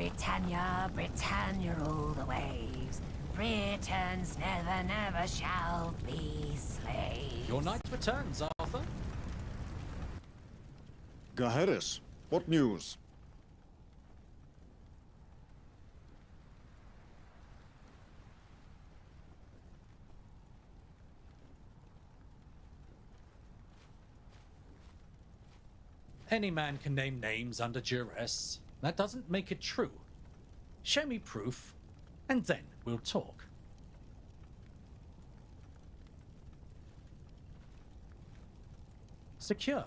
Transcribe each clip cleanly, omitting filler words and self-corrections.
Britannia, Britannia rule the waves. Britons never, never shall be slaves. Your knight returns, Arthur. Gaheris, what news? Any man can name names under duress. That doesn't make it true. Show me proof, and then we'll talk. Secure.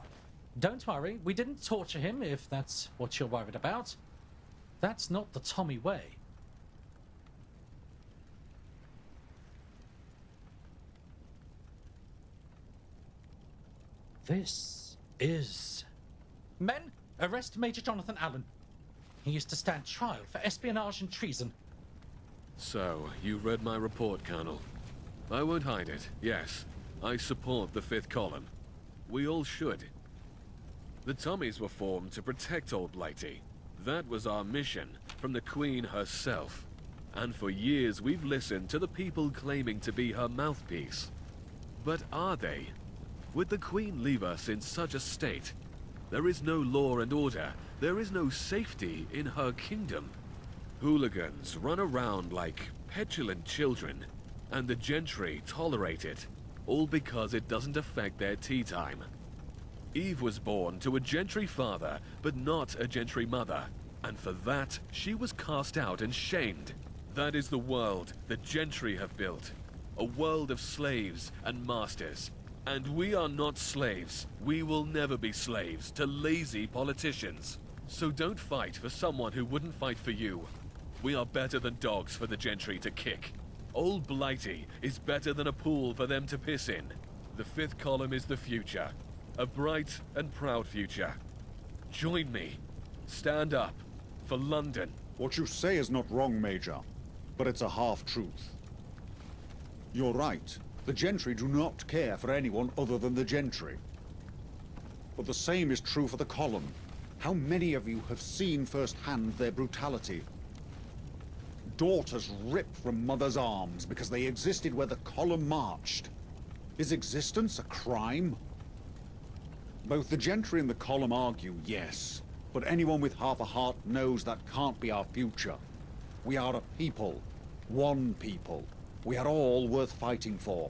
Don't worry, we didn't torture him, if that's what you're worried about. That's not the Tommy way. This is... Men, arrest Major Jonathan Allen. He is to stand trial for espionage and treason. So, you read my report, Colonel. I won't hide it. Yes, I support the Fifth Column. We all should. The Tommies were formed to protect Old Blighty. That was our mission, from the Queen herself. And for years we've listened to the people claiming to be her mouthpiece. But are they? Would the Queen leave us in such a state? There is no law and order. There is no safety in her kingdom. Hooligans run around like petulant children, and the gentry tolerate it, all because it doesn't affect their tea time. Eve was born to a gentry father, but not a gentry mother, and for that, she was cast out and shamed. That is the world the gentry have built. A world of slaves and masters. And we are not slaves. We will never be slaves to lazy politicians. So don't fight for someone who wouldn't fight for you. We are better than dogs for the gentry to kick. Old Blighty is better than a pool for them to piss in. The Fifth Column is the future. A bright and proud future. Join me. Stand up. For London. What you say is not wrong, Major, but it's a half-truth. You're right. The gentry do not care for anyone other than the gentry. But the same is true for the column. How many of you have seen firsthand their brutality? Daughters ripped from mothers' arms because they existed where the column marched. Is existence a crime? Both the gentry and the column argue, yes. But anyone with half a heart knows that can't be our future. We are a people. One people. We are all worth fighting for.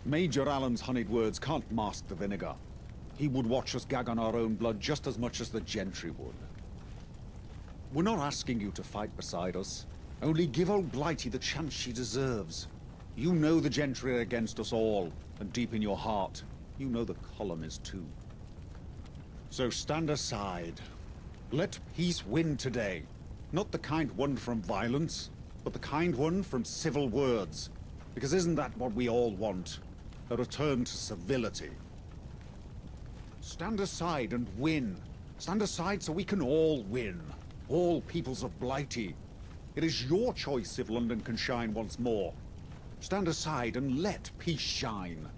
Major Allen's honeyed words can't mask the vinegar. He would watch us gag on our own blood just as much as the gentry would. We're not asking you to fight beside us. Only give old Blighty the chance she deserves. You know the gentry are against us all, and deep in your heart, you know the column is too. So stand aside. Let peace win today. Not the kind won from violence, but the kind won from civil words. Because isn't that what we all want? A return to civility. Stand aside and win. Stand aside so we can all win. All peoples of Blighty. It is your choice if London can shine once more. Stand aside and let peace shine.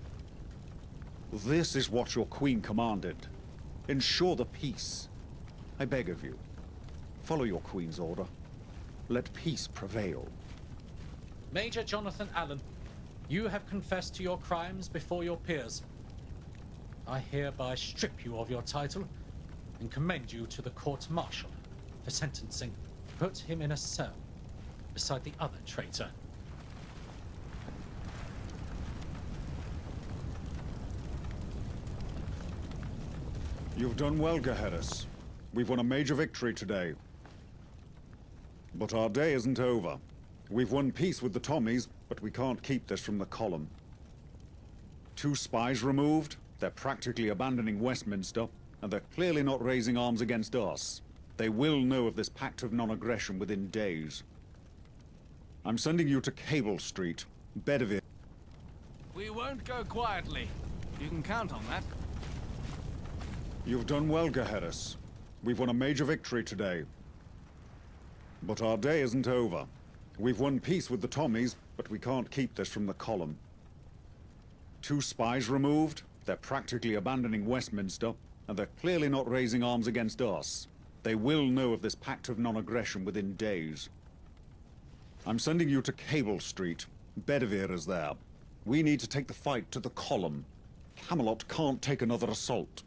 This is what your Queen commanded. Ensure the peace. I beg of you. Follow your Queen's order. Let peace prevail. Major Jonathan Allen, you have confessed to your crimes before your peers. I hereby strip you of your title and commend you to the court-martial for sentencing. Put him in a cell beside the other traitor. You've done well, Gaheris. We've won a major victory today. But our day isn't over. We've won peace with the Tommies, but we can't keep this from the column. 2 spies removed, they're practically abandoning Westminster, and they're clearly not raising arms against us. They will know of this pact of non-aggression within days. I'm sending you to Cable Street, Bedivere. We won't go quietly. You can count on that. You've done well, Gaheris. We've won a major victory today. But our day isn't over. We've won peace with the Tommies, but we can't keep this from the column. 2 spies removed, they're practically abandoning Westminster, and they're clearly not raising arms against us. They will know of this pact of non-aggression within days. I'm sending you to Cable Street. Bedivere is there. We need to take the fight to the column. Camelot can't take another assault.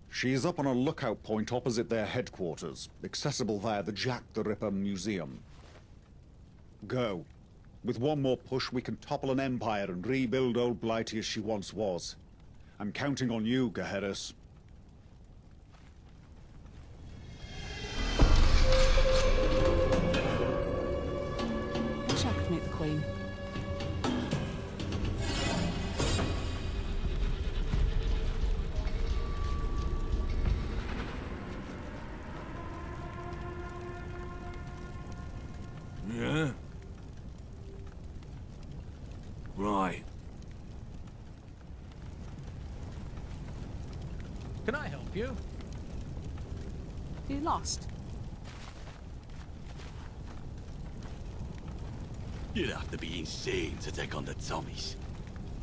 She is up on a lookout point opposite their headquarters, accessible via the Jack the Ripper Museum. Go. With one more push, we can topple an empire and rebuild old Blighty as she once was. I'm counting on you, Gaheris. Wish I could meet the Queen. Yeah? Right. Can I help you? You lost? You'd have to be insane to take on the Tommies.